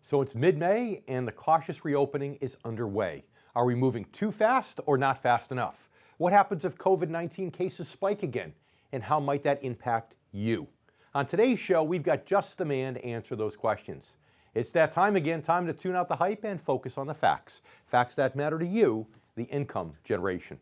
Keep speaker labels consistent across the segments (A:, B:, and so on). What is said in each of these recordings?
A: So it's mid-May and the cautious reopening is underway. Are we moving too fast or not fast enough? What happens if COVID-19 cases spike again? And how might that impact you? On today's show, we've got just the man to answer those questions. It's that time again, time to tune out the hype and focus on the facts. Facts that matter to you, the income generation.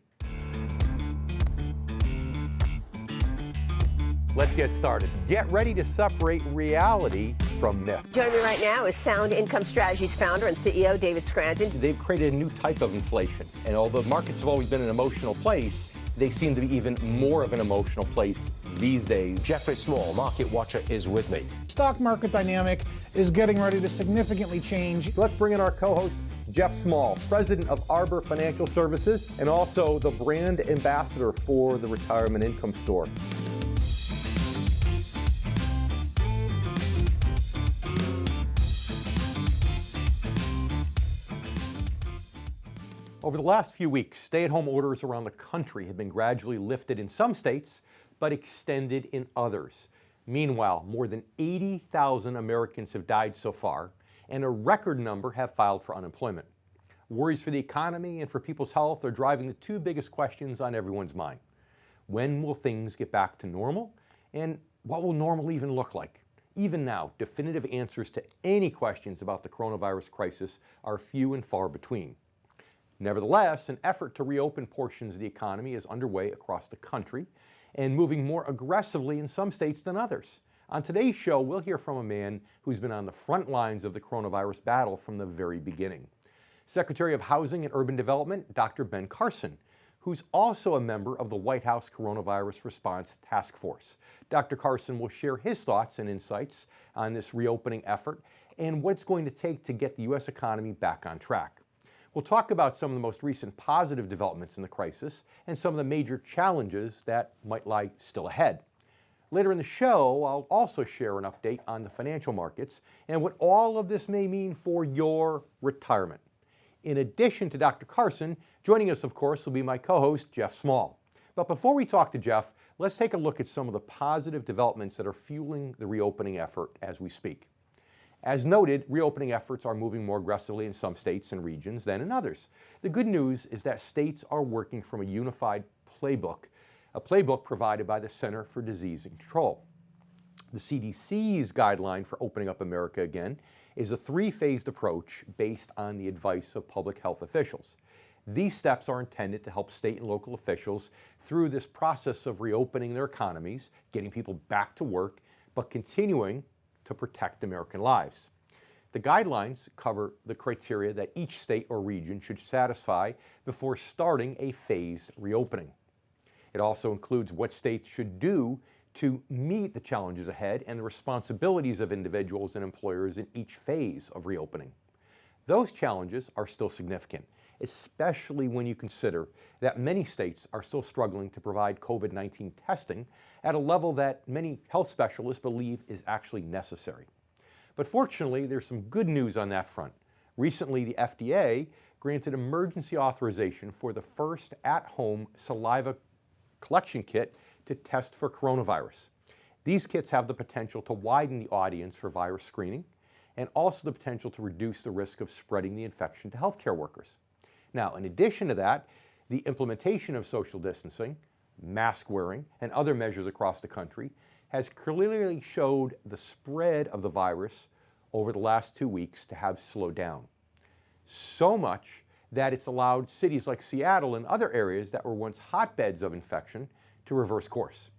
A: Let's get started. Get ready to separate reality from myth.
B: Joining me right now is Sound Income Strategies founder and CEO David Scranton.
A: They've created a new type of inflation, and although markets have always been an emotional place, they seem to be even more of an emotional place these days.
C: Jeffrey Small, market watcher, is with me.
D: Stock market dynamic is getting ready to significantly change.
A: So let's bring in our co-host, Jeff Small, president of Arbor Financial Services, and also the brand ambassador for the Retirement Income Store. Over the last few weeks, stay-at-home orders around the country have been gradually lifted in some states, but extended in others. Meanwhile, more than 80,000 Americans have died so far, and a record number have filed for unemployment. Worries for the economy and for people's health are driving the two biggest questions on everyone's mind. When will things get back to normal? And what will normal even look like? Even now, definitive answers to any questions about the coronavirus crisis are few and far between. Nevertheless, an effort to reopen portions of the economy is underway across the country and moving more aggressively in some states than others. On today's show, we'll hear from a man who's been on the front lines of the coronavirus battle from the very beginning. Secretary of Housing and Urban Development, Dr. Ben Carson, who's also a member of the White House Coronavirus Response Task Force. Dr. Carson will share his thoughts and insights on this reopening effort and what it's going to take to get the U.S. economy back on track. We'll talk about some of the most recent positive developments in the crisis and some of the major challenges that might lie still ahead. Later in the show, I'll also share an update on the financial markets and what all of this may mean for your retirement. In addition to Dr. Carson, joining us, of course, will be my co-host, Jeff Small. But before we talk to Jeff, let's take a look at some of the positive developments that are fueling the reopening effort as we speak. As noted, reopening efforts are moving more aggressively in some states and regions than in others. The good news is that states are working from a unified playbook, a playbook provided by the Center for Disease and Control. The CDC's guideline for opening up America again is a three-phased approach based on the advice of public health officials. These steps are intended to help state and local officials through this process of reopening their economies, getting people back to work, but continuing to protect American lives. The guidelines cover the criteria that each state or region should satisfy before starting a phased reopening. It also includes what states should do to meet the challenges ahead and the responsibilities of individuals and employers in each phase of reopening. Those challenges are still significant, especially when you consider that many states are still struggling to provide COVID-19 testing at a level that many health specialists believe is actually necessary. But fortunately, there's some good news on that front. Recently, the FDA granted emergency authorization for the first at-home saliva collection kit to test for coronavirus. These kits have the potential to widen the audience for virus screening and also the potential to reduce the risk of spreading the infection to healthcare workers. Now, in addition to that, the implementation of social distancing, mask wearing, and other measures across the country has clearly showed the spread of the virus over the last 2 weeks to have slowed down. So much that it's allowed cities like Seattle and other areas that were once hotbeds of infection to reverse course.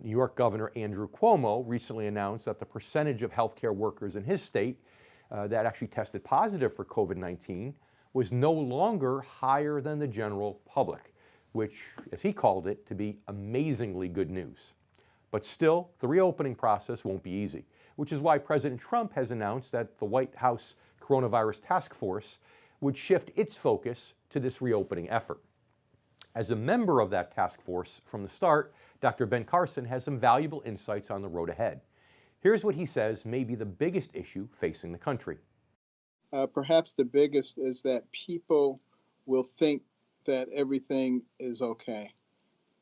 A: New York Governor Andrew Cuomo recently announced that the percentage of healthcare workers in his state that actually tested positive for COVID-19 was no longer higher than the general public, which, as he called it, to be amazingly good news. But still, the reopening process won't be easy, which is why President Trump has announced that the White House Coronavirus Task Force would shift its focus to this reopening effort. As a member of that task force from the start, Dr. Ben Carson has some valuable insights on the road ahead. Here's what he says may be the biggest issue facing the country.
E: Perhaps the biggest is that people will think that everything is okay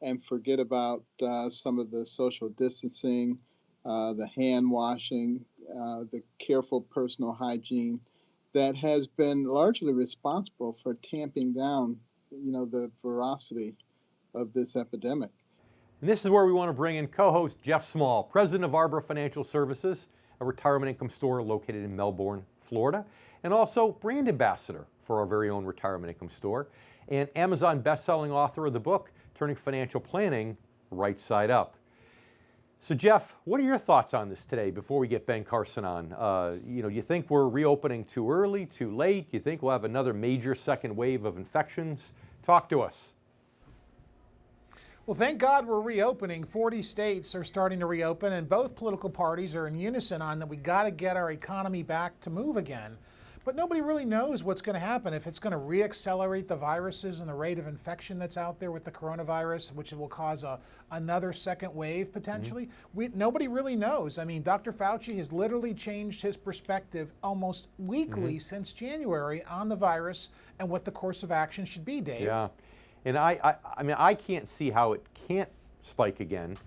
E: and forget about some of the social distancing, the hand washing, the careful personal hygiene that has been largely responsible for tamping down, the ferocity of this epidemic.
A: And this is where we want to bring in co-host Jeff Small, president of Arbor Financial Services, a retirement income store located in Melbourne, Florida, and also brand ambassador for our very own retirement income store, and Amazon best-selling author of the book, Turning Financial Planning Right Side Up. So Jeff, what are your thoughts on this today before we get Ben Carson on? Do you think we're reopening too early, too late? Do you think we'll have another major second wave of infections? Talk to us.
D: Well, thank God we're reopening. 40 states are starting to reopen, and both political parties are in unison on that we got to get our economy back to move again. But nobody really knows what's going to happen, if it's going to reaccelerate the viruses and the rate of infection that's out there with the coronavirus, which will cause another second wave potentially. Nobody really knows. I mean, Dr. Fauci has literally changed his perspective almost weekly since January on the virus and what the course of action should be, Dave.
A: Yeah. And I can't see how it can't spike again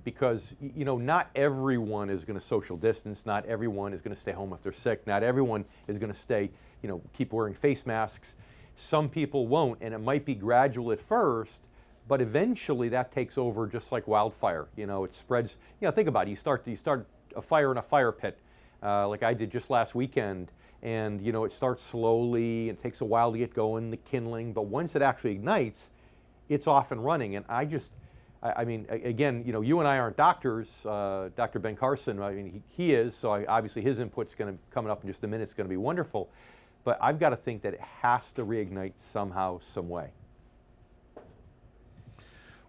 A: because, not everyone is going to social distance. Not everyone is going to stay home if they're sick. Not everyone is going to stay, keep wearing face masks. Some people won't, and it might be gradual at first, but eventually that takes over just like wildfire. It spreads. Think about it. You start a fire in a fire pit, like I did just last weekend. And, it starts slowly, it takes a while to get going, the kindling, but once it actually ignites, it's off and running. And again, you and I aren't doctors. Dr. Ben Carson, he is, so obviously his input's coming up in just a minute, it's going to be wonderful. But I've got to think that it has to reignite somehow, some way.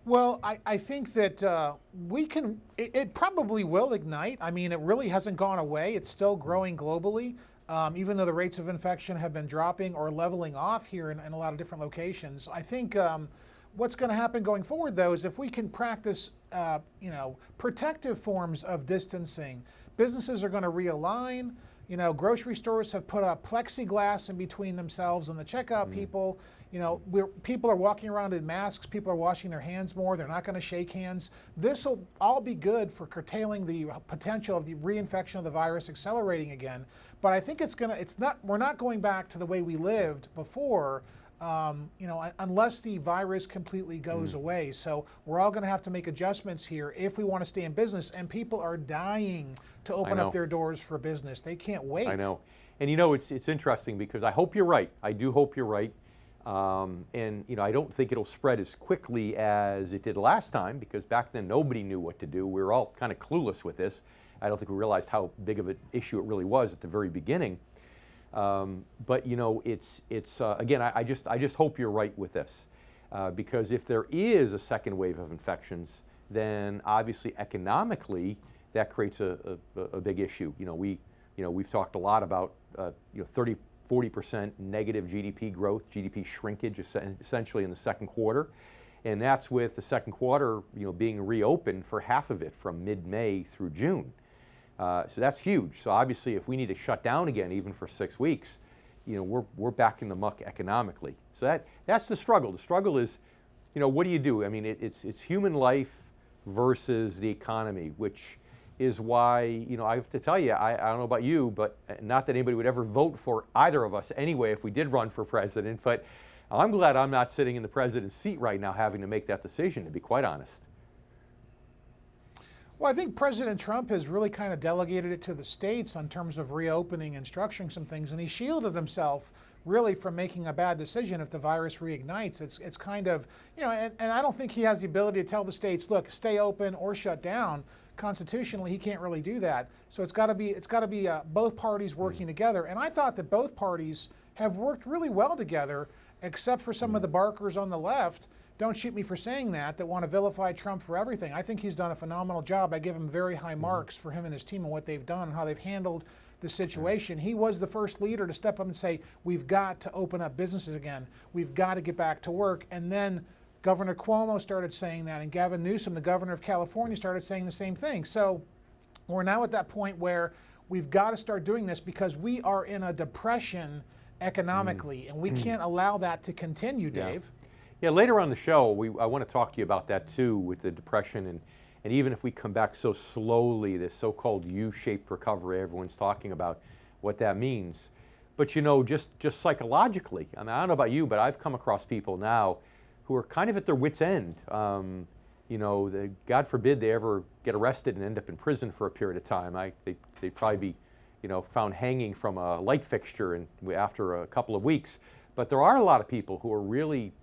D: Well, I think that it probably will ignite. I mean, it really hasn't gone away. It's still growing globally. Even though the rates of infection have been dropping or leveling off here in a lot of different locations. I think what's going to happen going forward, though, is if we can practice, protective forms of distancing, businesses are going to realign. Grocery stores have put up plexiglass in between themselves and the checkout people. People are walking around in masks. People are washing their hands more. They're not going to shake hands. This will all be good for curtailing the potential of the reinfection of the virus accelerating again. But I think we're not going back to the way we lived before, unless the virus completely goes away. So we're all going to have to make adjustments here if we want to stay in business. And people are dying to open up their doors for business. They can't wait.
A: I know. And it's interesting because I hope you're right. I do hope you're right. And I don't think it'll spread as quickly as it did last time because back then nobody knew what to do. We were all kind of clueless with this. I don't think we realized how big of an issue it really was at the very beginning. But again, I just hope you're right with this because if there is a second wave of infections, then obviously economically that creates a big issue. We've talked a lot about 30-40% negative GDP growth, GDP shrinkage essentially in the second quarter. And that's with the second quarter being reopened for half of it from mid-May through June. So that's huge. So obviously if we need to shut down again even for 6 weeks, we're back in the muck economically. So that's the struggle. The struggle is, what do you do? I mean, it's human life versus the economy, which is why, I have to tell you, I don't know about you, but not that anybody would ever vote for either of us anyway if we did run for president, but I'm glad I'm not sitting in the president's seat right now having to make that decision, to be quite honest.
D: Well, I think President Trump has really kind of delegated it to the states in terms of reopening and structuring some things, and he shielded himself really from making a bad decision if the virus reignites. It's kind of, and I don't think he has the ability to tell the states, look, stay open or shut down. Constitutionally, he can't really do that. So it's got to be both parties working together. And I thought that both parties have worked really well together, except for some of the barkers on the left. Don't shoot me for saying that want to vilify Trump for everything. I think he's done a phenomenal job. I give him very high marks for him and his team and what they've done and how they've handled the situation. He was the first leader to step up and say, we've got to open up businesses again. We've got to get back to work. And then Governor Cuomo started saying that, and Gavin Newsom, the governor of California, started saying the same thing. So we're now at that point where we've got to start doing this because we are in a depression economically, and we can't allow that to continue, Dave.
A: Yeah, later on the show, I want to talk to you about that too, with the depression and And even if we come back so slowly, this so-called U-shaped recovery everyone's talking about, what that means. But you know, just psychologically, I mean, I don't know about you, but I've come across people now who are kind of at their wits' end. You know, God forbid they ever get arrested and end up in prison for a period of time. They'd probably be, you know, found hanging from a light fixture after a couple of weeks. But there are a lot of people who are really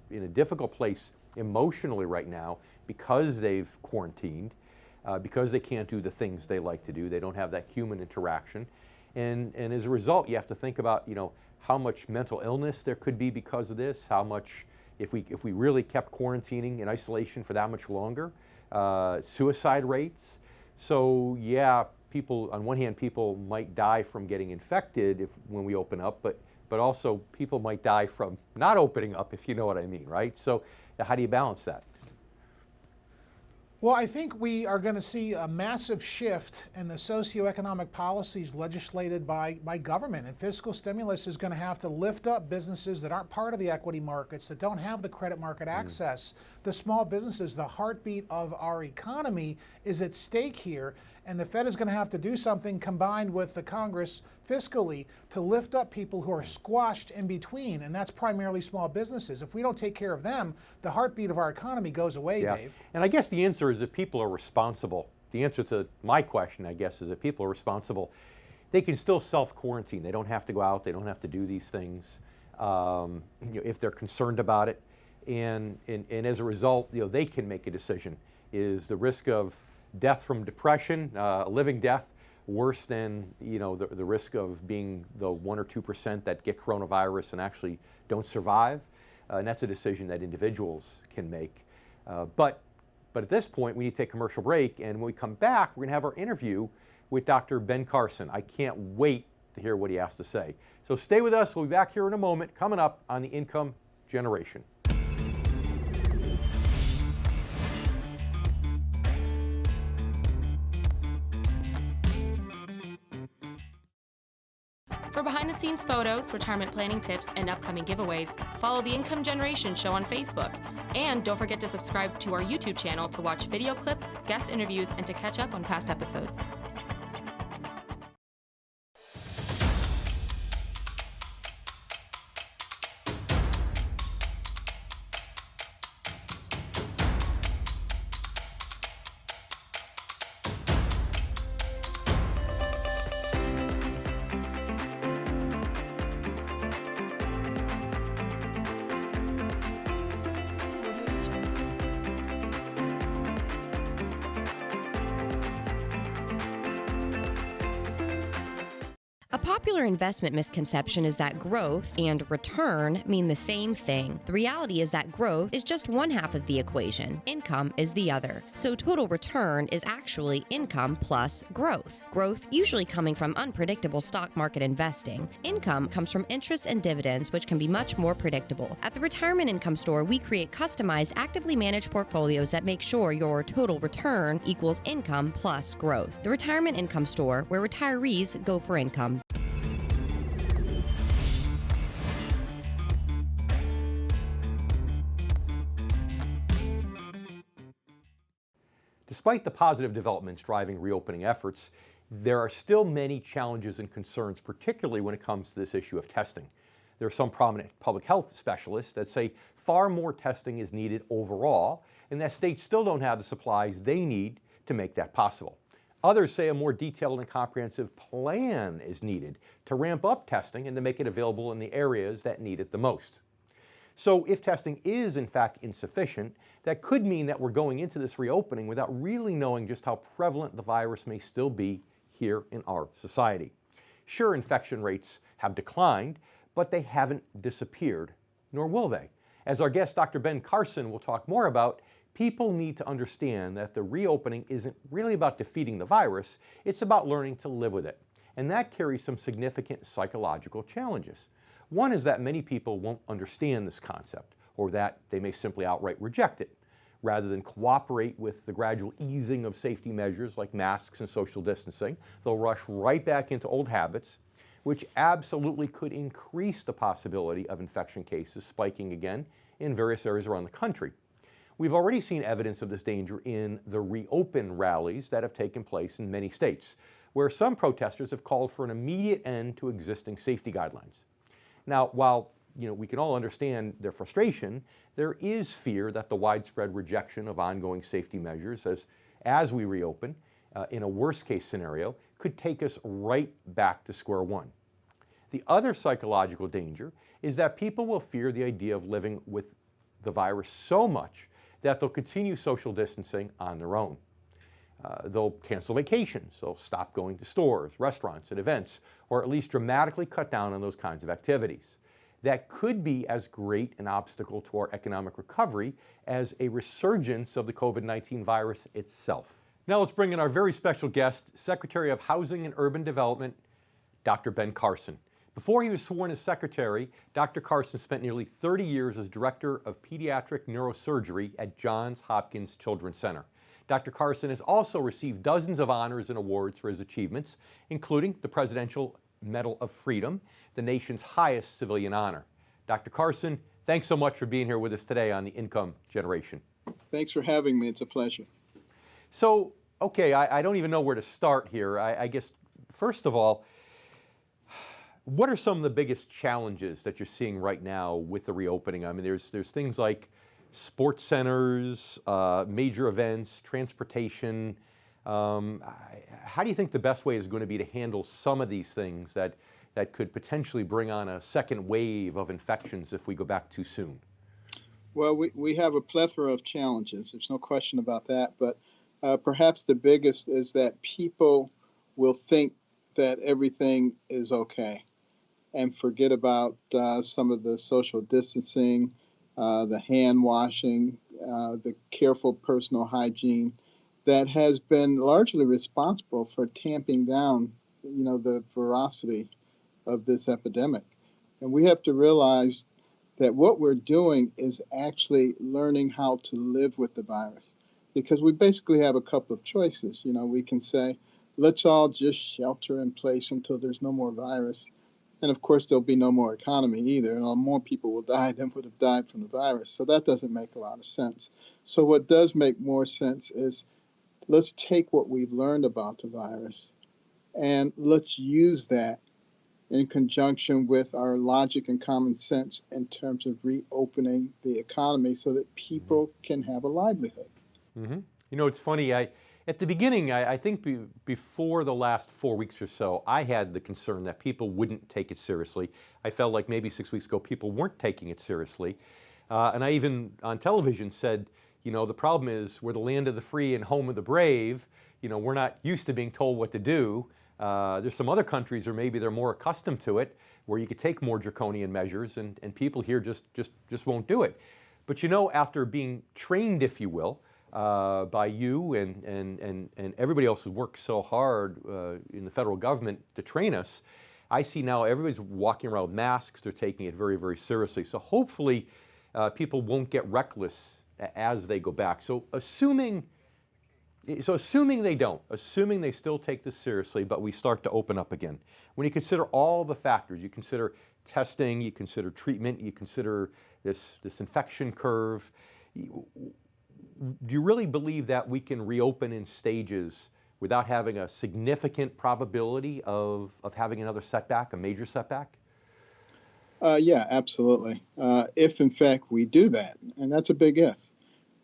A: in a difficult place emotionally right now because they've quarantined, because they can't do the things they like to do. They don't have that human interaction. And as a result, you have to think about, you know, how much mental illness there could be because of this, how much, if we really kept quarantining in isolation for that much longer, suicide rates. So yeah, people, on one hand, people might die from getting infected when we open up, but also people might die from not opening up, if you know what I mean, right? So how do you balance that?
D: Well, I think we are going to see a massive shift in the socioeconomic policies legislated by government, and fiscal stimulus is going to have to lift up businesses that aren't part of the equity markets, that don't have the credit market access. The small businesses, the heartbeat of our economy, is at stake here, and the Fed is going to have to do something combined with the Congress fiscally to lift up people who are squashed in between, and that's primarily small businesses. If we don't take care of them, the heartbeat of our economy goes away,
A: yeah.
D: Dave.
A: And I guess the answer is if people are responsible. The answer to my question, I guess, is if people are responsible, they can still self-quarantine. They don't have to go out. They don't have to do these things you know, if they're concerned about it. And as a result, you know, they can make a decision. Is the risk of death from depression, living death, worse than, you know, the risk of being the 1 or 2% that get coronavirus and actually don't survive? And that's a decision that individuals can make. But at this point, we need to take a commercial break, and when we come back, we're going to have our interview with Dr. Ben Carson. I can't wait to hear what he has to say. So stay with us. We'll be back here in a moment, coming up on the Income Generation.
F: For behind-the-scenes photos, retirement planning tips, and upcoming giveaways, follow the Income Generation Show on Facebook. And don't forget to subscribe to our YouTube channel to watch video clips, guest interviews, and to catch up on past episodes.
G: A popular investment misconception is that growth and return mean the same thing. The reality is that growth is just one half of the equation. Income is the other. So total return is actually income plus growth. Growth usually coming from unpredictable stock market investing. Income comes from interest and dividends, which can be much more predictable. At the Retirement Income Store, we create customized, actively managed portfolios that make sure your total return equals income plus growth. The Retirement Income Store, where retirees go for income.
A: Despite the positive developments driving reopening efforts, there are still many challenges and concerns, particularly when it comes to this issue of testing. There are some prominent public health specialists that say far more testing is needed overall, and that states still don't have the supplies they need to make that possible. Others say a more detailed and comprehensive plan is needed to ramp up testing and to make it available in the areas that need it the most. So if testing is in fact insufficient, that could mean that we're going into this reopening without really knowing just how prevalent the virus may still be here in our society. Sure, infection rates have declined, but they haven't disappeared, nor will they. As our guest, Dr. Ben Carson, will talk more about, people need to understand that the reopening isn't really about defeating the virus, it's about learning to live with it. And that carries some significant psychological challenges. One is that many people won't understand this concept, or that they may simply outright reject it. Rather than cooperate with the gradual easing of safety measures like masks and social distancing, they'll rush right back into old habits, which absolutely could increase the possibility of infection cases spiking again in various areas around the country. We've already seen evidence of this danger in the reopen rallies that have taken place in many states, where some protesters have called for an immediate end to existing safety guidelines. Now, while we can all understand their frustration, there is fear that the widespread rejection of ongoing safety measures as we reopen, in a worst-case scenario, could take us right back to square one. The other psychological danger is that people will fear the idea of living with the virus so much that they'll continue social distancing on their own. They'll cancel vacations, they'll stop going to stores, restaurants, and events, or at least dramatically cut down on those kinds of activities. That could be as great an obstacle to our economic recovery as a resurgence of the COVID-19 virus itself. Now let's bring in our very special guest, Secretary of Housing and Urban Development, Dr. Ben Carson. Before he was sworn as Secretary, Dr. Carson spent nearly 30 years as Director of Pediatric Neurosurgery at Johns Hopkins Children's Center. Dr. Carson has also received dozens of honors and awards for his achievements, including the Presidential Medal of Freedom, the nation's highest civilian honor. Dr. Carson, thanks so much for being here with us today on the Income Generation.
E: Thanks for having me. It's a pleasure.
A: So, okay, I don't even know where to start here. I guess, first of all, what are some of the biggest challenges that you're seeing right now with the reopening? I mean, there's things like sports centers, major events, transportation. How do you think the best way is going to be to handle some of these things that could potentially bring on a second wave of infections if we go back too soon?
E: Well, we have a plethora of challenges. There's no question about that. But perhaps the biggest is that people will think that everything is okay and forget about some of the social distancing, the hand washing, the careful personal hygiene that has been largely responsible for tamping down, the ferocity of this epidemic. And we have to realize that what we're doing is actually learning how to live with the virus, because we basically have a couple of choices. We can say, let's all just shelter in place until there's no more virus. And of course, there'll be no more economy either, and more people will die than would have died from the virus. So that doesn't make a lot of sense. So what does make more sense is let's take what we've learned about the virus and let's use that in conjunction with our logic and common sense in terms of reopening the economy so that people can have a livelihood.
A: Mm-hmm. It's funny. At the beginning, I think before the last 4 weeks or so, I had the concern that people wouldn't take it seriously. I felt like maybe 6 weeks ago people weren't taking it seriously. And I even on television said, the problem is we're the land of the free and home of the brave. We're not used to being told what to do. There's some other countries where maybe they're more accustomed to it, where you could take more draconian measures, and people here just won't do it. But after being trained, if you will, by you and everybody else who's worked so hard in the federal government to train us, I see now everybody's walking around with masks. They're taking it very, very seriously. So hopefully people won't get reckless as they go back. So assuming they don't, assuming they still take this seriously, but we start to open up again, when you consider all the factors, you consider testing, you consider treatment, you consider this infection curve, do you really believe that we can reopen in stages without having a significant probability of having another setback, a major setback?
E: Yeah, absolutely. If in fact we do that, and that's a big if.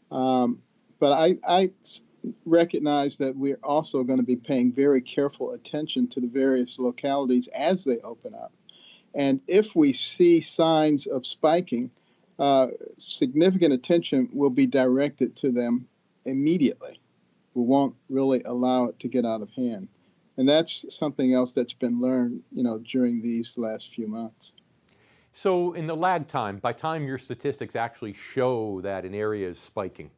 E: But I recognize that we're also going to be paying very careful attention to the various localities as they open up. And if we see signs of spiking, significant attention will be directed to them immediately. We won't really allow it to get out of hand. And that's something else that's been learned, during these last few months.
A: So in the lag time, by time your statistics actually show that an area is spiking,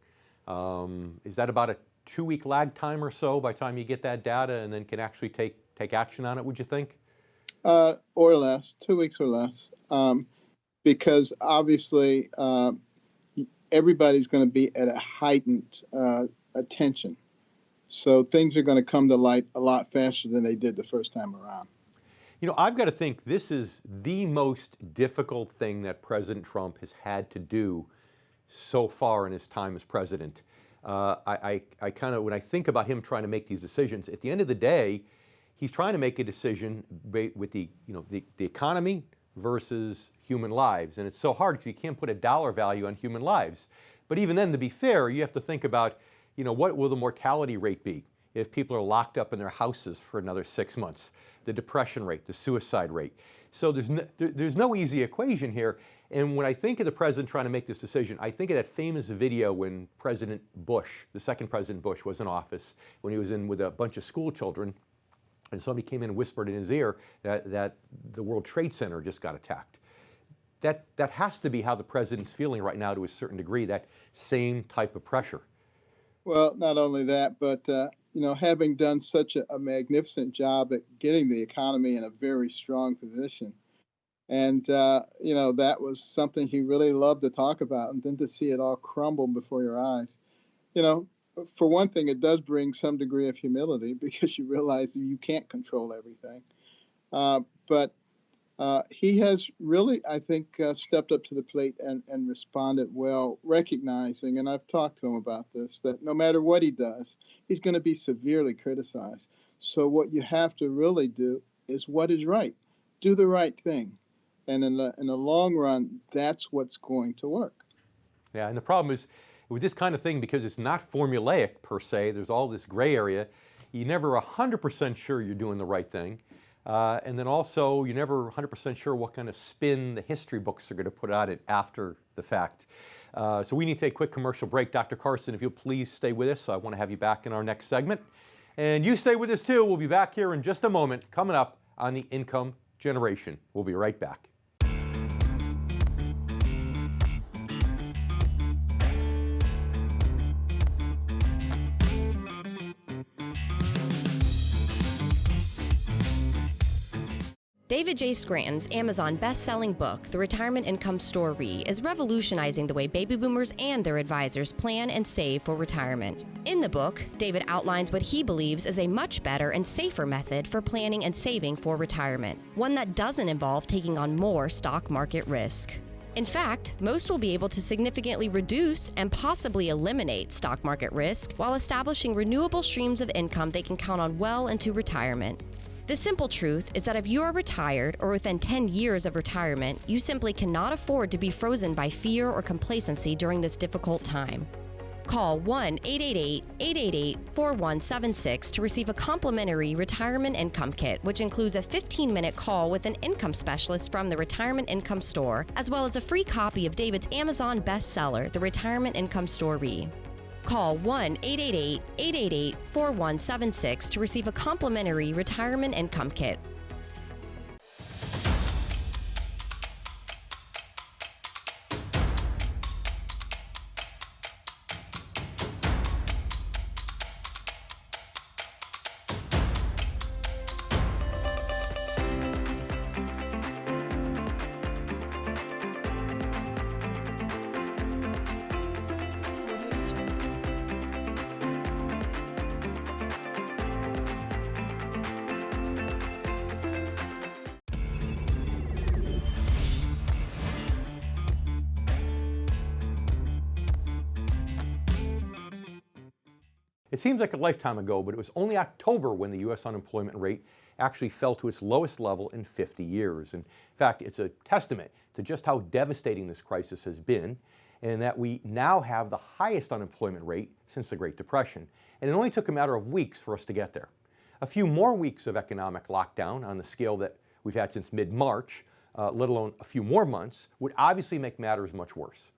A: is that about a 2-week lag time or so by the time you get that data and then can actually take action on it, would you think?
E: Or less, 2 weeks or less. Because obviously everybody's going to be at a heightened attention. So things are going to come to light a lot faster than they did the first time around.
A: I've got to think this is the most difficult thing that President Trump has had to do so far in his time as president. I kind of, when I think about him trying to make these decisions, at the end of the day, he's trying to make a decision with the economy versus human lives. And it's so hard because you can't put a dollar value on human lives. But even then, to be fair, you have to think about, what will the mortality rate be if people are locked up in their houses for another 6 months? The depression rate, the suicide rate. So there's no easy equation here. And when I think of the president trying to make this decision, I think of that famous video when President Bush, the second President Bush, was in office, when he was in with a bunch of school children, and somebody came in and whispered in his ear that the World Trade Center just got attacked. That has to be how the president's feeling right now to a certain degree, that same type of pressure.
E: Well, not only that, but having done such a magnificent job at getting the economy in a very strong position, and that was something he really loved to talk about, and then to see it all crumble before your eyes, for one thing, it does bring some degree of humility because you realize that you can't control everything, but he has really, I think, stepped up to the plate and responded well, recognizing, and I've talked to him about this, that no matter what he does, he's going to be severely criticized. So what you have to really do is what is right. Do the right thing. And in the long run, that's what's going to work.
A: Yeah, and the problem is, with this kind of thing, because it's not formulaic per se, there's all this gray area, you're never 100% sure you're doing the right thing. And then also, you're never 100% sure what kind of spin the history books are going to put on it after the fact. So we need to take a quick commercial break. Dr. Carson, if you'll please stay with us. I want to have you back in our next segment. And you stay with us too. We'll be back here in just a moment, coming up on the income generation. We'll be right back.
G: David J. Scranton's Amazon best-selling book, The Retirement Income Story, is revolutionizing the way baby boomers and their advisors plan and save for retirement. In the book, David outlines what he believes is a much better and safer method for planning and saving for retirement, one that doesn't involve taking on more stock market risk. In fact, most will be able to significantly reduce and possibly eliminate stock market risk while establishing renewable streams of income they can count on well into retirement. The simple truth is that if you are retired or within 10 years of retirement, you simply cannot afford to be frozen by fear or complacency during this difficult time. Call 1-888-888-4176 to receive a complimentary retirement income kit, which includes a 15-minute call with an income specialist from the Retirement Income Store, as well as a free copy of David's Amazon bestseller, The Retirement Income Story. Call 1-888-888-4176 to receive a complimentary retirement income kit.
A: It seems like a lifetime ago, but it was only October when the U.S. unemployment rate actually fell to its lowest level in 50 years. In fact, it's a testament to just how devastating this crisis has been, and that we now have the highest unemployment rate since the Great Depression. And it only took a matter of weeks for us to get there. A few more weeks of economic lockdown on the scale that we've had since mid-March, let alone a few more months, would obviously make matters much worse.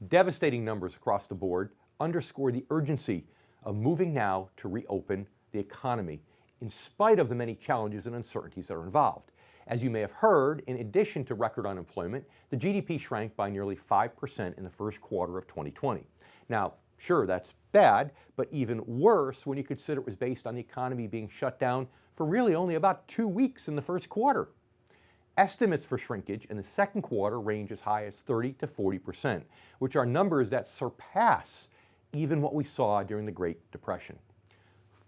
A: Devastating numbers across the board underscore the urgency of moving now to reopen the economy, in spite of the many challenges and uncertainties that are involved. As you may have heard, in addition to record unemployment, the GDP shrank by nearly 5% in the first quarter of 2020. Now, sure, that's bad, but even worse when you consider it was based on the economy being shut down for really only about 2 weeks in the first quarter. Estimates for shrinkage in the second quarter range as high as 30 to 40%, which are numbers that surpass even what we saw during the Great Depression.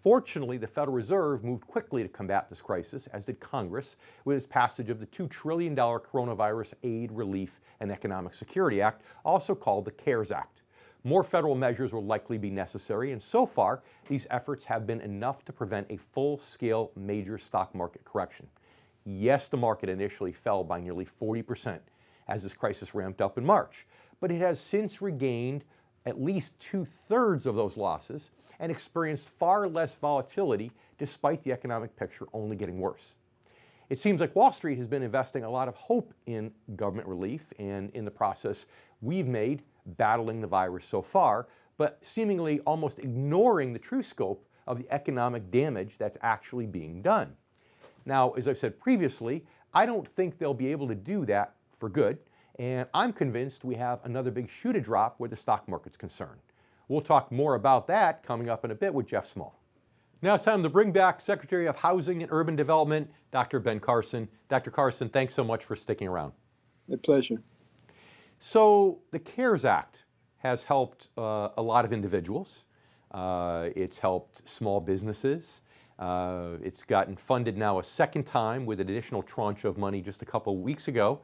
A: Fortunately, the Federal Reserve moved quickly to combat this crisis, as did Congress, with its passage of the $2 trillion Coronavirus Aid, Relief, and Economic Security Act, also called the CARES Act. More federal measures will likely be necessary, and so far, these efforts have been enough to prevent a full-scale major stock market correction. Yes, the market initially fell by nearly 40% as this crisis ramped up in March, but it has since regained at least 2/3 of those losses and experienced far less volatility despite the economic picture only getting worse. It seems like Wall Street has been investing a lot of hope in government relief and in the process we've made battling the virus so far, but seemingly almost ignoring the true scope of the economic damage that's actually being done. Now, as I've said previously, I don't think they'll be able to do that for good, and I'm convinced we have another big shoe to drop where the stock market's concerned. We'll talk more about that coming up in a bit with Jeff Small. Now it's time to bring back Secretary of Housing and Urban Development, Dr. Ben Carson. Dr. Carson, thanks so much for sticking around.
E: A pleasure.
A: So the CARES Act has helped a lot of individuals. It's helped small businesses. It's gotten funded now a second time with an additional tranche of money just a couple weeks ago.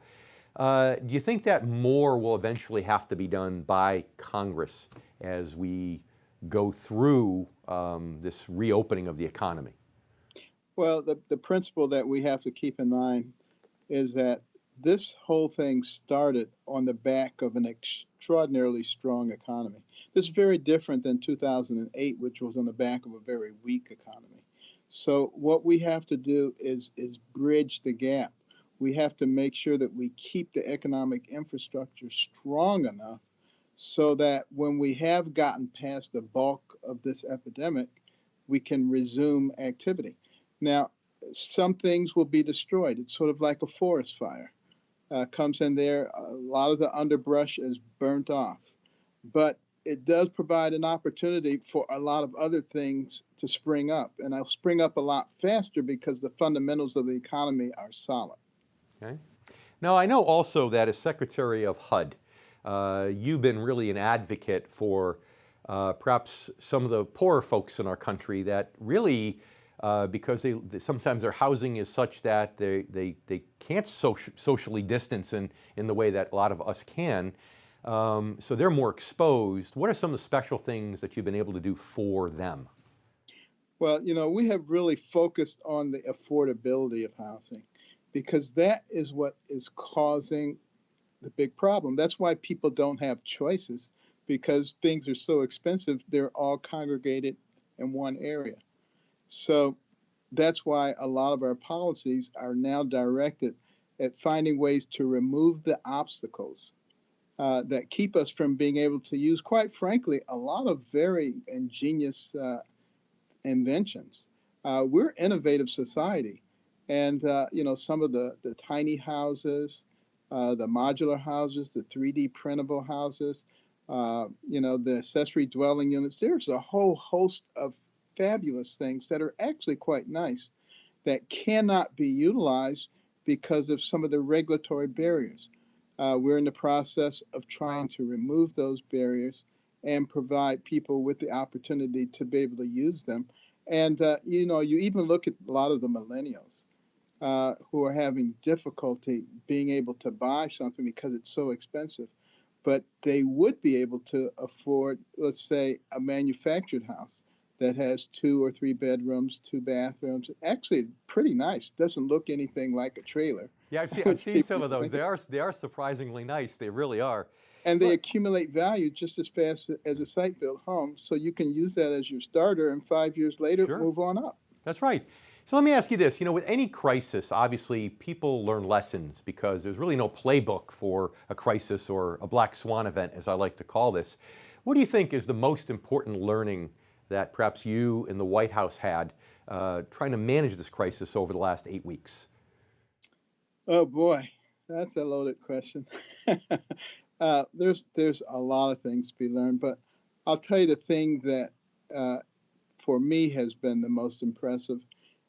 A: Do you think that more will eventually have to be done by Congress as we go through this reopening of the economy?
E: Well, the principle that we have to keep in mind is that this whole thing started on the back of an extraordinarily strong economy. This is very different than 2008, which was on the back of a very weak economy. So what we have to do is bridge the gap. We have to make sure that we keep the economic infrastructure strong enough so that when we have gotten past the bulk of this epidemic, we can resume activity. Now, some things will be destroyed. It's sort of like a forest fire. Comes in there, a lot of the underbrush is burnt off. But it does provide an opportunity for a lot of other things to spring up. And they'll spring up a lot faster because the fundamentals of the economy are solid.
A: Okay. Now, I know also that as Secretary of HUD, you've been really an advocate for perhaps some of the poorer folks in our country that really, because sometimes their housing is such that they can't socially distance in the way that a lot of us can, so they're more exposed. What are some of the special things that you've been able to do for them?
E: Well, we have really focused on the affordability of housing because that is what is causing the big problem. That's why people don't have choices, because things are so expensive. They're all congregated in one area. So that's why a lot of our policies are now directed at finding ways to remove the obstacles that keep us from being able to use, quite frankly, a lot of very ingenious inventions. We're an innovative society. And, some of the tiny houses, the modular houses, the 3D printable houses, the accessory dwelling units, there's a whole host of fabulous things that are actually quite nice that cannot be utilized because of some of the regulatory barriers. We're in the process of trying to remove those barriers and provide people with the opportunity to be able to use them. And, you even look at a lot of the millennials who are having difficulty being able to buy something because it's so expensive. But they would be able to afford, let's say, a manufactured house that has 2 or 3 bedrooms, 2 bathrooms. Actually, pretty nice. Doesn't look anything like a trailer.
A: Yeah, I've seen some of those. They are surprisingly nice. They really are.
E: And they accumulate value just as fast as a site-built home. So you can use that as your starter, and 5 years later, move on up.
A: That's right. So let me ask you this. With any crisis, obviously, people learn lessons because there's really no playbook for a crisis or a black swan event, as I like to call this. What do you think is the most important learning that perhaps you and the White House had trying to manage this crisis over the last 8 weeks?
E: Oh, boy, that's a loaded question. There's a lot of things to be learned, but I'll tell you the thing that for me has been the most impressive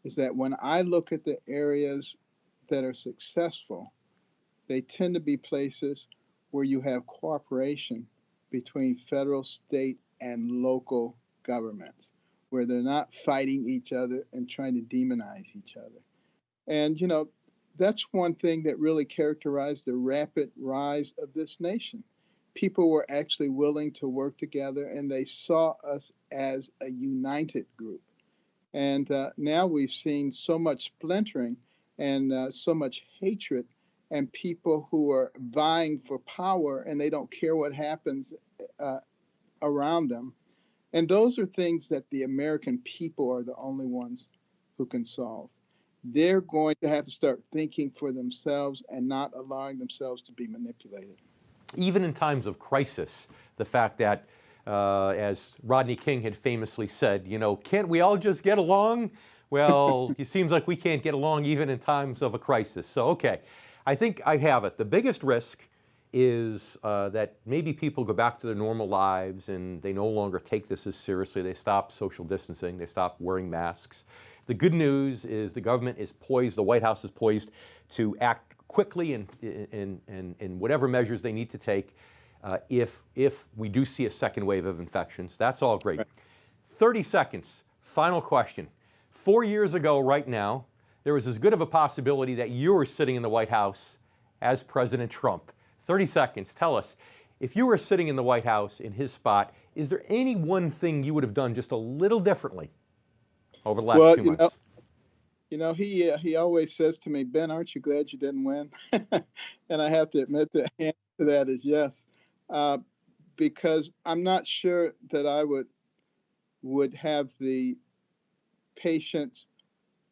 E: is that when I look at the areas that are successful, they tend to be places where you have cooperation between federal, state, and local governments, where they're not fighting each other and trying to demonize each other. And, that's one thing that really characterized the rapid rise of this nation. People were actually willing to work together, and they saw us as a united group. And now we've seen so much splintering and so much hatred, and people who are vying for power, and they don't care what happens around them. And those are things that the American people are the only ones who can solve. They're going to have to start thinking for themselves and not allowing themselves to be manipulated.
A: Even in times of crisis, the fact that, as Rodney King had famously said, can't we all just get along? Well, it seems like we can't get along even in times of a crisis. So, okay, I think I have it. The biggest risk is that maybe people go back to their normal lives and they no longer take this as seriously. They stop social distancing. They stop wearing masks. The good news is the government is poised, the White House is poised to act quickly in whatever measures they need to take if we do see a second wave of infections. That's all great. 30 seconds, final question. 4 years ago right now, there was as good of a possibility that you were sitting in the White House as President Trump. 30 seconds, tell us, if you were sitting in the White House in his spot, is there any one thing you would have done just a little differently over the last 2 months?
E: He always says to me, Ben, aren't you glad you didn't win? And I have to admit the answer to that is yes, because I'm not sure that I would have the patience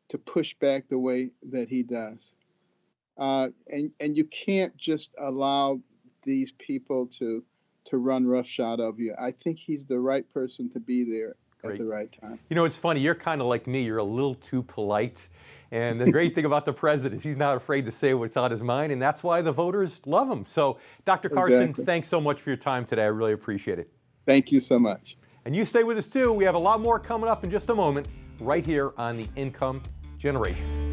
E: to push back the way that he does. And you can't just allow these people to run roughshod of you. I think he's the right person to be there at the right time.
A: It's funny, you're kind of like me, you're a little too polite. And the great thing about the president is he's not afraid to say what's on his mind, and that's why the voters love him. So, Dr. Carson, thanks so much for your time today. I really appreciate it.
E: Thank you so much.
A: And you stay with us too. We have a lot more coming up in just a moment, right here on The Income Generation.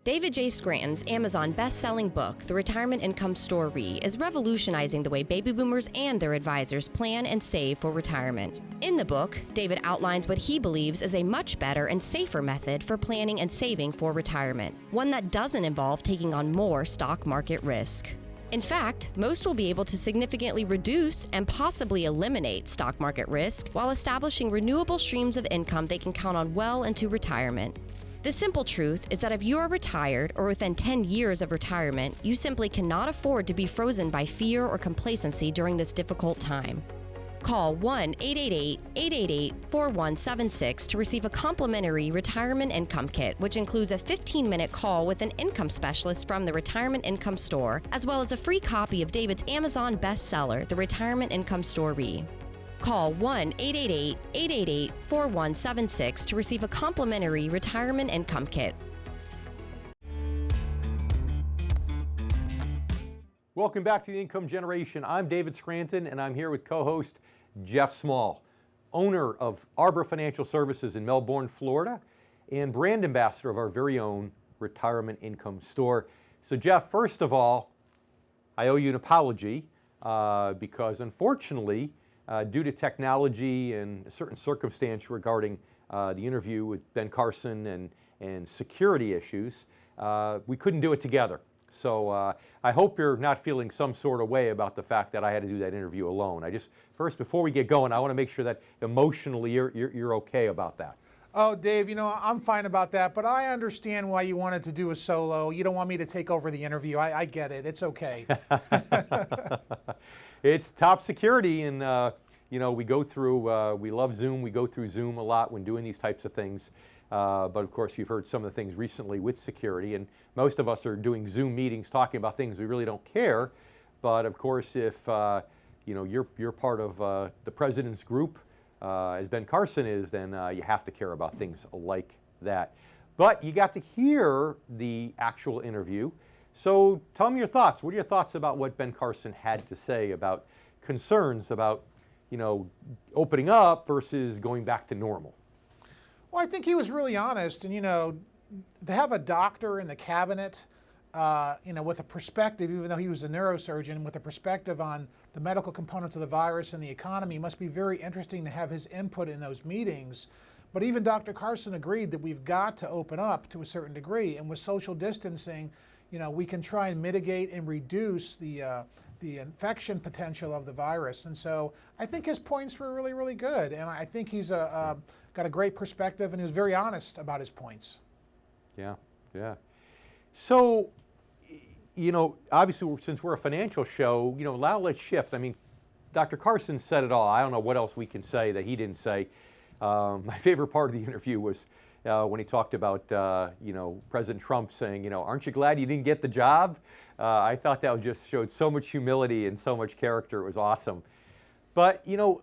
G: David J. Scranton's Amazon best-selling book, The Retirement Income Story, is revolutionizing the way baby boomers and their advisors plan and save for retirement. In the book, David outlines what he believes is a much better and safer method for planning and saving for retirement, one that doesn't involve taking on more stock market risk. In fact, most will be able to significantly reduce and possibly eliminate stock market risk while establishing renewable streams of income they can count on well into retirement. The simple truth is that if you are retired or within 10 years of retirement, you simply cannot afford to be frozen by fear or complacency during this difficult time. Call 1-888-888-4176 to receive a complimentary retirement income kit, which includes a 15-minute call with an income specialist from the Retirement Income Store, as well as a free copy of David's Amazon bestseller, The Retirement Income Story. Call 1-888-888-4176 to receive a complimentary retirement income kit.
A: Welcome back to The Income Generation. I'm David Scranton, and I'm here with co-host Jeff Small, owner of Arbor Financial Services in Melbourne, Florida, and brand ambassador of our very own Retirement Income Store. So Jeff, first of all, I owe you an apology because unfortunately, due to technology and a certain circumstance regarding the interview with Ben Carson and security issues, we couldn't do it together. So I hope you're not feeling some sort of way about the fact that I had to do that interview alone. First, before we get going, I want to make sure that emotionally you're okay about that.
D: Oh, Dave, I'm fine about that, but I understand why you wanted to do a solo. You don't want me to take over the interview. I get it. It's okay.
A: It's top security, and we go through, we love Zoom. We go through Zoom a lot when doing these types of things. But of course, you've heard some of the things recently with security, and most of us are doing Zoom meetings talking about things we really don't care. But of course, if you're part of the president's group, as Ben Carson is, then you have to care about things like that. But you got to hear the actual interview. So tell me your thoughts. What are your thoughts about what Ben Carson had to say about concerns about, opening up versus going back to normal?
D: Well, I think he was really honest, and to have a doctor in the cabinet, with a perspective, even though he was a neurosurgeon, with a perspective on the medical components of the virus and the economy, must be very interesting to have his input in those meetings. But even Dr. Carson agreed that we've got to open up to a certain degree, and with social distancing, we can try and mitigate and reduce the infection potential of the virus. And so I think his points were really, really good, and I think he's got a great perspective, and he was very honest about his points.
A: Yeah. So, obviously, since we're a financial show, now let's shift. I mean, Dr. Carson said it all. I don't know what else we can say that he didn't say. My favorite part of the interview was when he talked about, President Trump saying, aren't you glad you didn't get the job? I thought that just showed so much humility and so much character. It was awesome. But, the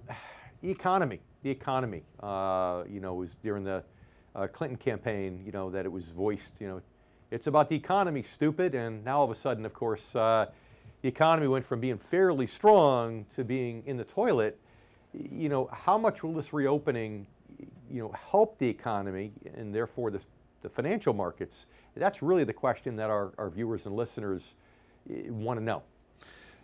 A: economy, was during the Clinton campaign, that it was voiced, it's about the economy, stupid. And now all of a sudden, of course, the economy went from being fairly strong to being in the toilet. How much will this reopening, help the economy and therefore the financial markets? That's really the question that our viewers and listeners want to know.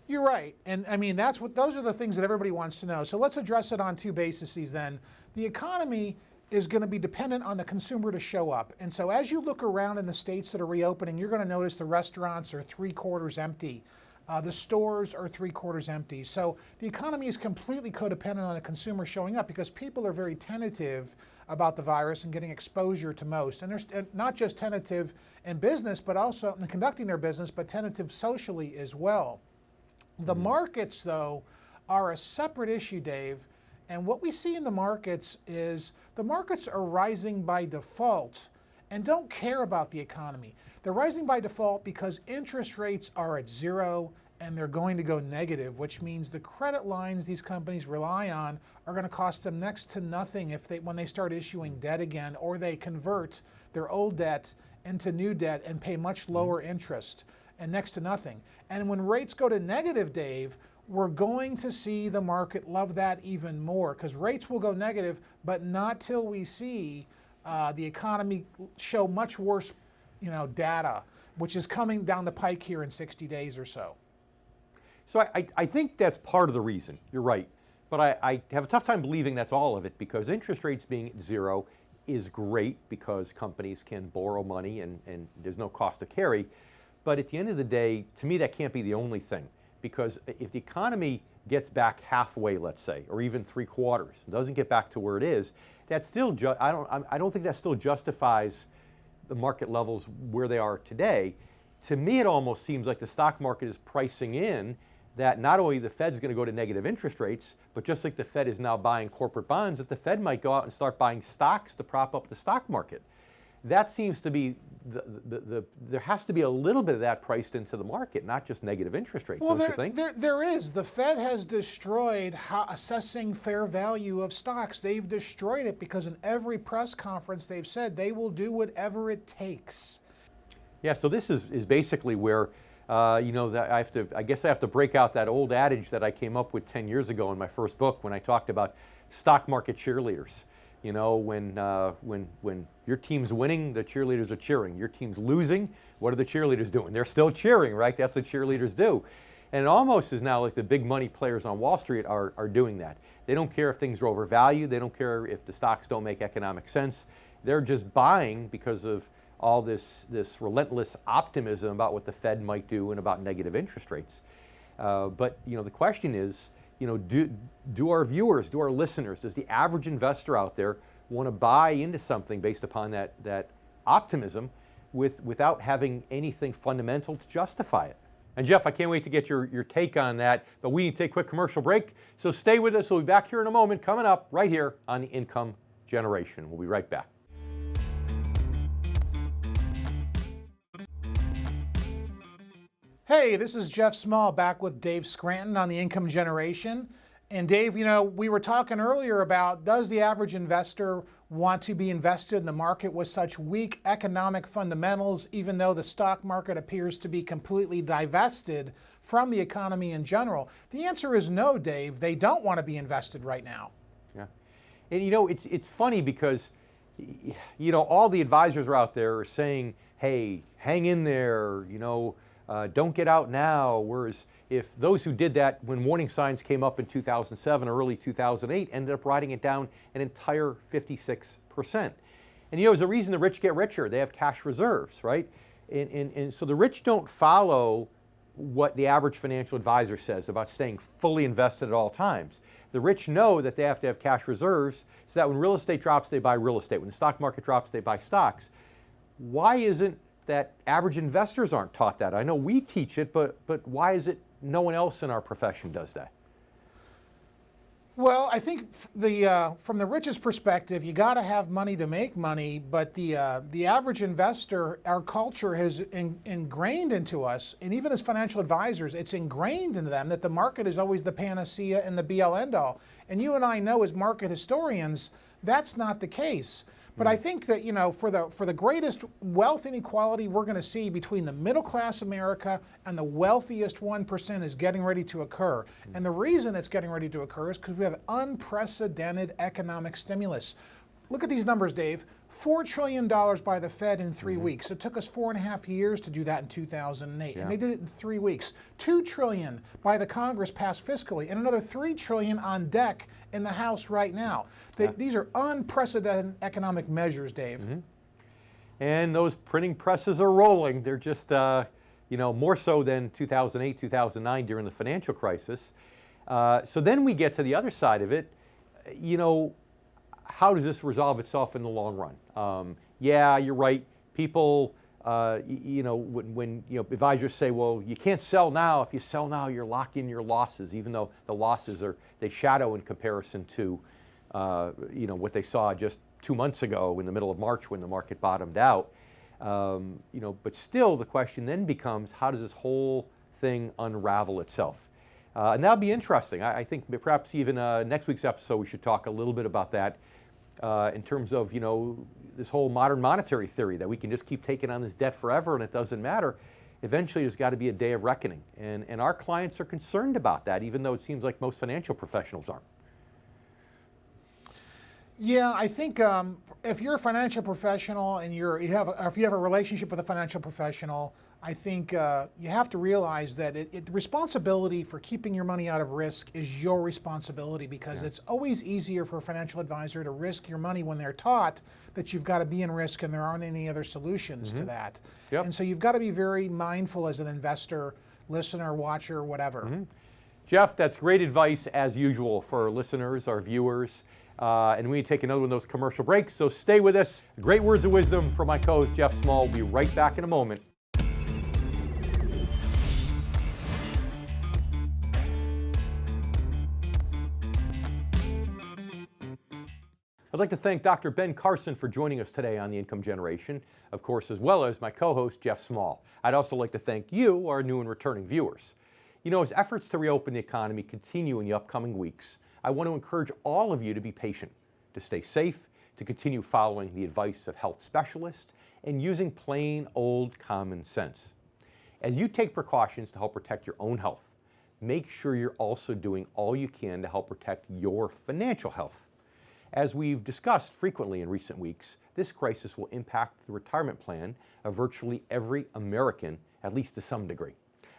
D: You're right, and I mean those are the things that everybody wants to know. So let's address it on two bases then. The economy is going to be dependent on the consumer to show up, and so as you look around in the states that are reopening, you're going to notice the restaurants are 3/4 empty. The stores are 3/4 empty. So the economy is completely codependent on the consumer showing up because people are very tentative about the virus and getting exposure to most. And they're not just tentative in business, but also in conducting their business, but tentative socially as well. The markets, though, are a separate issue, Dave. And what we see in the markets is the markets are rising by default and don't care about the economy. They're rising by default because interest rates are at zero and they're going to go negative, which means the credit lines these companies rely on are going to cost them next to nothing when they start issuing debt again, or they convert their old debt into new debt and pay much lower interest and next to nothing. And when rates go to negative, Dave, we're going to see the market love that even more because rates will go negative, but not till we see the economy show much worse data, which is coming down the pike here in 60 days or so.
A: So I think that's part of the reason. You're right. But I have a tough time believing that's all of it because interest rates being at zero is great because companies can borrow money and there's no cost to carry. But at the end of the day, to me, that can't be the only thing. Because if the economy gets back halfway, let's say, or even 3/4, doesn't get back to where it is, that still I don't think that still justifies the market levels where they are today. To me, it almost seems like the stock market is pricing in that not only the Fed's going to go to negative interest rates, but just like the Fed is now buying corporate bonds, that the Fed might go out and start buying stocks to prop up the stock market. That seems to be there has to be a little bit of that priced into the market, not just negative interest rates, don't you think?
D: There is. The Fed has destroyed assessing fair value of stocks. They've destroyed it because in every press conference they've said they will do whatever it takes.
A: Yeah, so this is basically where, that I guess I have to break out that old adage that I came up with 10 years ago in my first book when I talked about stock market cheerleaders. When your team's winning, the cheerleaders are cheering. Your team's losing, what are the cheerleaders doing? They're still cheering, right? That's what cheerleaders do. And it almost is now like the big money players on Wall Street are doing that. They don't care if things are overvalued. They don't care if the stocks don't make economic sense. They're just buying because of all this relentless optimism about what the Fed might do and about negative interest rates. But the question is, do our viewers, do our listeners, does the average investor out there want to buy into something based upon that optimism without having anything fundamental to justify it? And Jeff, I can't wait to get your take on that, but we need to take a quick commercial break. So stay with us. We'll be back here in a moment, coming up right here on the Income Generation. We'll be right back.
D: Hey, this is Jeff Small back with Dave Scranton on the Income Generation. And Dave, we were talking earlier about, does the average investor want to be invested in the market with such weak economic fundamentals, even though the stock market appears to be completely divested from the economy in general? The answer is no, Dave. They don't want to be invested right now.
A: Yeah. And it's funny because all the advisors are out there are saying, hey, hang in there, don't get out now. Whereas if those who did that when warning signs came up in 2007 or early 2008 ended up writing it down an entire 56%. And there's a reason the rich get richer. They have cash reserves, right? And so the rich don't follow what the average financial advisor says about staying fully invested at all times. The rich know that they have to have cash reserves so that when real estate drops, they buy real estate. When the stock market drops, they buy stocks. Why isn't that average investors aren't taught that? I know we teach it, but why is it no one else in our profession does that?
D: Well, I think from the rich's perspective, you got to have money to make money, but the average investor, our culture has ingrained into us, and even as financial advisors, it's ingrained into them that the market is always the panacea and the be-all end-all. And you and I know as market historians, that's not the case. But I think that, for the greatest wealth inequality we're going to see between the middle class America and the wealthiest 1% is getting ready to occur. And the reason it's getting ready to occur is because we have unprecedented economic stimulus. Look at these numbers, Dave. $4 trillion by the Fed in 3 weeks. It took us 4.5 years to do that in 2008, and they did it in 3 weeks. $2 trillion by the Congress passed fiscally, and another $3 trillion on deck in the House right now. These are unprecedented economic measures, Dave.
A: And those printing presses are rolling. They're just, more so than 2008, 2009 during the financial crisis. So then we get to the other side of it. How does this resolve itself in the long run? Yeah, you're right. People, when advisors say, well, you can't sell now. If you sell now, you're locked in your losses, even though the losses they shadow in comparison to, what they saw just 2 months ago in the middle of March when the market bottomed out. But still, the question then becomes, how does this whole thing unravel itself? And that'll be interesting. I think perhaps even next week's episode we should talk a little bit about that. In terms of, this whole modern monetary theory that we can just keep taking on this debt forever and it doesn't matter. Eventually, there's got to be a day of reckoning. And our clients are concerned about that, even though it seems like most financial professionals aren't.
D: Yeah, I think if you're a financial professional and if you have a relationship with a financial professional, I think you have to realize that the responsibility for keeping your money out of risk is your responsibility, because it's always easier for a financial advisor to risk your money when they're taught that you've got to be in risk and there aren't any other solutions to that. And so you've got to be very mindful as an investor, listener, watcher, whatever.
A: Jeff, that's great advice as usual for our listeners, our viewers. And we take another one of those commercial breaks, so stay with us. Great words of wisdom from my co-host Jeff Small. We'll be right back in a moment. I'd like to thank Dr. Ben Carson for joining us today on The Income Generation, of course, as well as my co-host, Jeff Small. I'd also like to thank you, our new and returning viewers. As efforts to reopen the economy continue in the upcoming weeks, I want to encourage all of you to be patient, to stay safe, to continue following the advice of health specialists, and using plain old common sense. As you take precautions to help protect your own health, make sure you're also doing all you can to help protect your financial health. As we've discussed frequently in recent weeks, this crisis will impact the retirement plan of virtually every American, at least to some degree.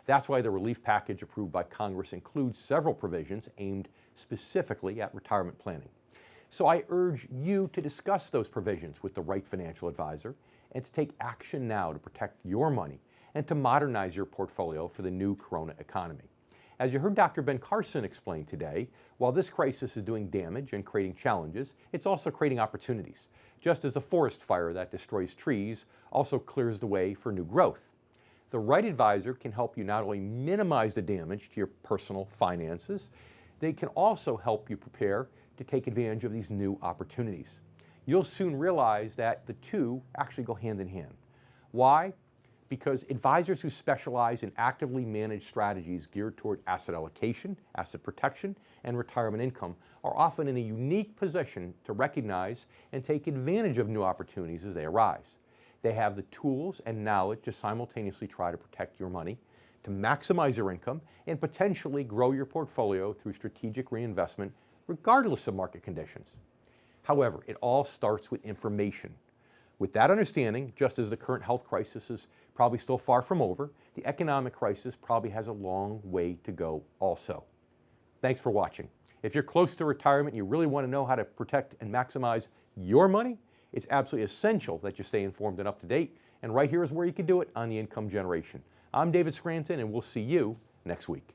A: That's why the relief package approved by Congress includes several provisions aimed specifically at retirement planning. So I urge you to discuss those provisions with the right financial advisor and to take action now to protect your money and to modernize your portfolio for the new corona economy. As you heard Dr. Ben Carson explain today, while this crisis is doing damage and creating challenges, it's also creating opportunities, just as a forest fire that destroys trees also clears the way for new growth. The right advisor can help you not only minimize the damage to your personal finances, they can also help you prepare to take advantage of these new opportunities. You'll soon realize that the two actually go hand in hand. Why? because advisors who specialize in actively managed strategies geared toward asset allocation, asset protection, and retirement income are often in a unique position to recognize and take advantage of new opportunities as they arise. They have the tools and knowledge to simultaneously try to protect your money, to maximize your income, and potentially grow your portfolio through strategic reinvestment regardless of market conditions. However, it all starts with information. With that understanding, just as the current health crisis is probably still far from over, the economic crisis probably has a long way to go also. Thanks for watching. If you're close to retirement and you really want to know how to protect and maximize your money, it's absolutely essential that you stay informed and up to date. And right here is where you can do it on the Income Generation. I'm David Scranton, and we'll see you next week.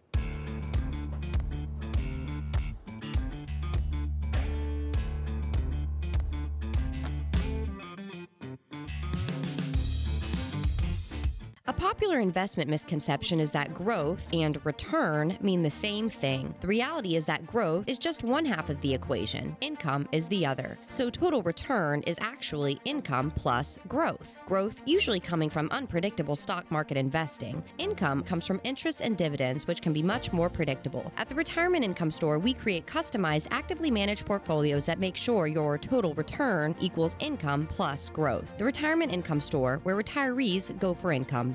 G: A popular investment misconception is that growth and return mean the same thing. The reality is that growth is just one half of the equation. Income is the other. So total return is actually income plus growth. Growth usually coming from unpredictable stock market investing. Income comes from interest and dividends, which can be much more predictable. At the Retirement Income Store, we create customized, actively managed portfolios that make sure your total return equals income plus growth. The Retirement Income Store, where retirees go for income.